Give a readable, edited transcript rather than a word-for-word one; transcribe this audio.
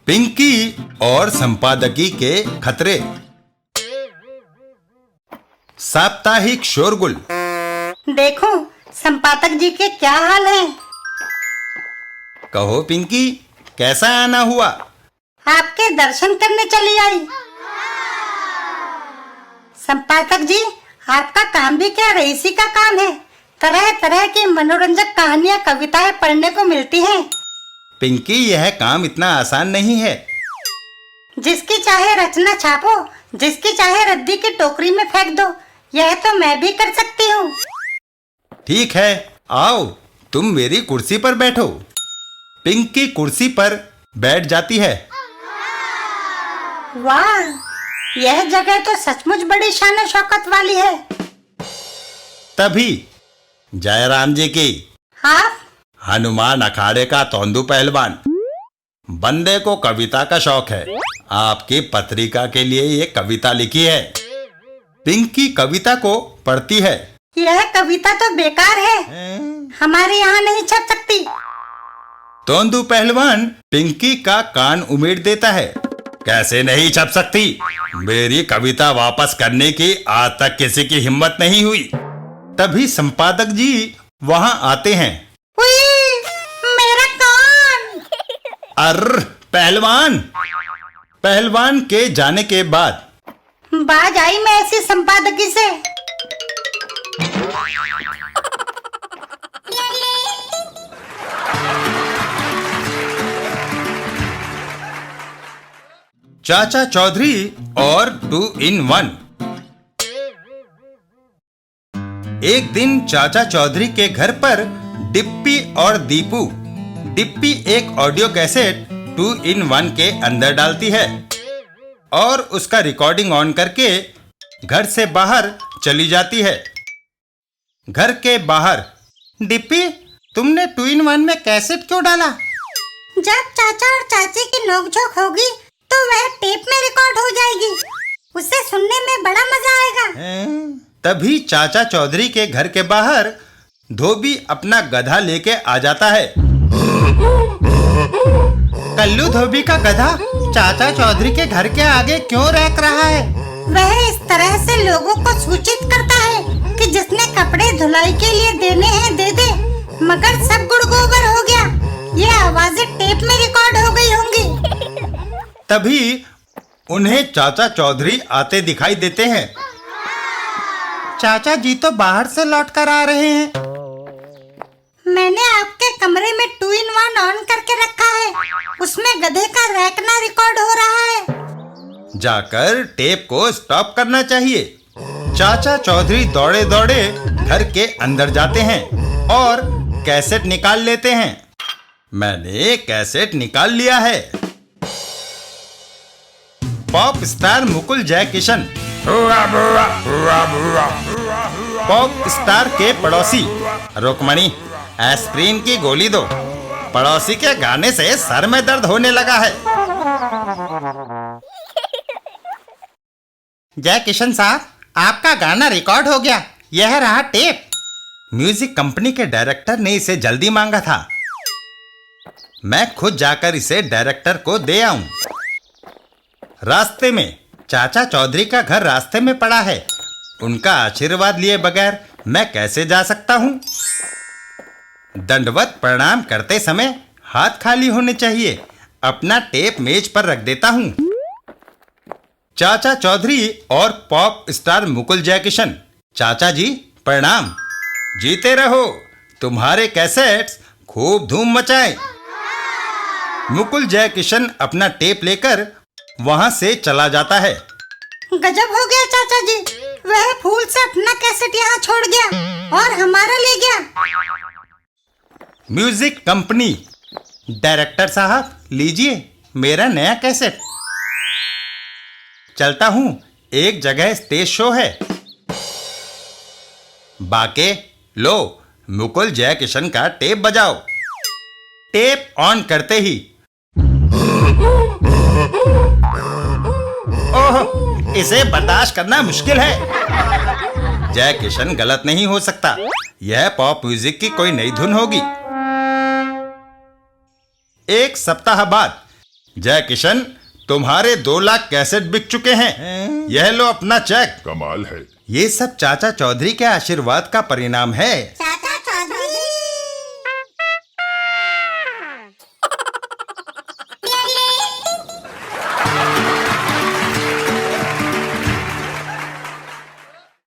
पिंकी और संपादकी के खतरे। साप्ताहिक शोरगुल। देखो संपादक जी के क्या हाल है। कहो पिंकी, कैसा आना हुआ? आपके दर्शन करने चली आई। संपादक जी, आपका काम भी क्या रईसी का काम है। तरह तरह की मनोरंजक कहानियां, कविताएं पढ़ने को मिलती हैं। पिंकी, यह काम इतना आसान नहीं है। जिसकी चाहे रचना छापो, जिसकी चाहे रद्दी की टोकरी में फेंक दो, यह तो मैं भी कर सकती हूँ। ठीक है, आओ तुम मेरी कुर्सी पर बैठो। पिंकी कुर्सी पर बैठ जाती है। वाह, यह जगह तो सचमुच बड़ी शान शौकत वाली है। तभी जयराम जी की आप? हनुमान अखाड़े का तोंदू पहलवान। बंदे को कविता का शौक है। आपकी पत्रिका के लिए ये कविता लिखी है। पिंकी कविता को पढ़ती है। यह कविता तो बेकार है, हमारे यहाँ नहीं छप सकती। तोंदू पहलवान पिंकी का कान उमेड़ देता है। कैसे नहीं छप सकती? मेरी कविता वापस करने की आज तक किसी की हिम्मत नहीं हुई। तभी संपादक जी वहां आते हैं। मेरा कान! अर्र पहलवान! पहलवान के जाने के बाद बाज आई मैं ऐसी संपादकी से। चाचा चौधरी और 2 in 1। एक दिन चाचा चौधरी के घर पर डिप्पी और दीपू। डिप्पी एक ऑडियो कैसेट 2 in 1 के अंदर डालती है और उसका रिकॉर्डिंग ऑन करके घर से बाहर चली जाती है। घर के बाहर, डिप्पी तुमने 2 in 1 में कैसेट क्यों डाला? जब चाचा और चाची की नोकझोंक होगी तो वह टेप में रिकॉर्ड हो जाएगी। उसे सुनने में बड़ा मजा आएगा। तभी चाचा चौधरी के घर के बाहर धोबी अपना गधा लेके आ जाता है। कल्लू धोबी का गधा चाचा चौधरी के घर के आगे क्यों रख रहा है? वह इस तरह से लोगों को सूचित करता है कि जिसने कपड़े धुलाई के लिए देने हैं दे दे, मगर सब गुड़ गोबर हो गया। ये आवाजें टेप में रिकॉर्ड हो गई होंगी। तभी उन्हें चाचा चौधरी आते दिखाई देते हैं। चाचा जी तो बाहर से लौट कर आ रहे हैं। मैंने आपके कमरे में 2 in 1 ऑन करके रखा है, उसमें गधे का रैकना रिकॉर्ड हो रहा है। जाकर टेप को स्टॉप करना चाहिए। चाचा चौधरी दौड़े दौड़े घर के अंदर जाते हैं और कैसेट निकाल लेते हैं। मैंने कैसेट निकाल लिया है। पॉप स्टार मुकुल जय किशन। पॉप स्टार के पड़ोसी रुक्मणी, एस्प्रिन की गोली दो। पड़ोसी के गाने से सर में दर्द होने लगा है। जय किशन साहब, आपका गाना रिकॉर्ड हो गया। यह रहा टेप। म्यूजिक कंपनी के डायरेक्टर ने इसे जल्दी मांगा था। मैं खुद जाकर इसे डायरेक्टर को दे आऊं। रास्ते में चाचा चौधरी का घर रास्ते में पड़ा है। उनका आशीर्वाद लिए बगैर मैं कैसे जा सकता हूं? दंडवत प्रणाम करते समय हाथ खाली होने चाहिए। अपना टेप मेज पर रख देता हूं। चाचा चौधरी और पॉप स्टार मुकुल जय किशन। चाचा जी प्रणाम। जीते रहो, तुम्हारे कैसेट्स खूब धूम मचाएं। मुकुल जय किशन अपना टेप लेकर वहां से चला जाता है। गजब हो गया चाचा जी, वह फूल से अपना कैसेट यहाँ छोड़ गया और हमारा ले गया। म्यूजिक कंपनी, डायरेक्टर साहब लीजिए मेरा नया कैसेट। चलता हूं, एक जगह स्टेज शो है। बाके लो, मुकुल जय किशन का टेप बजाओ। टेप ऑन करते ही ओह, इसे बर्दाश्त करना मुश्किल है। जय किशन गलत नहीं हो सकता। यह पॉप म्यूजिक की कोई नई धुन होगी। एक सप्ताह बाद जय किशन, तुम्हारे 2 लाख कैसेट बिक चुके हैं। यह लो अपना चेक। कमाल है। ये सब चाचा चौधरी के आशीर्वाद का परिणाम है।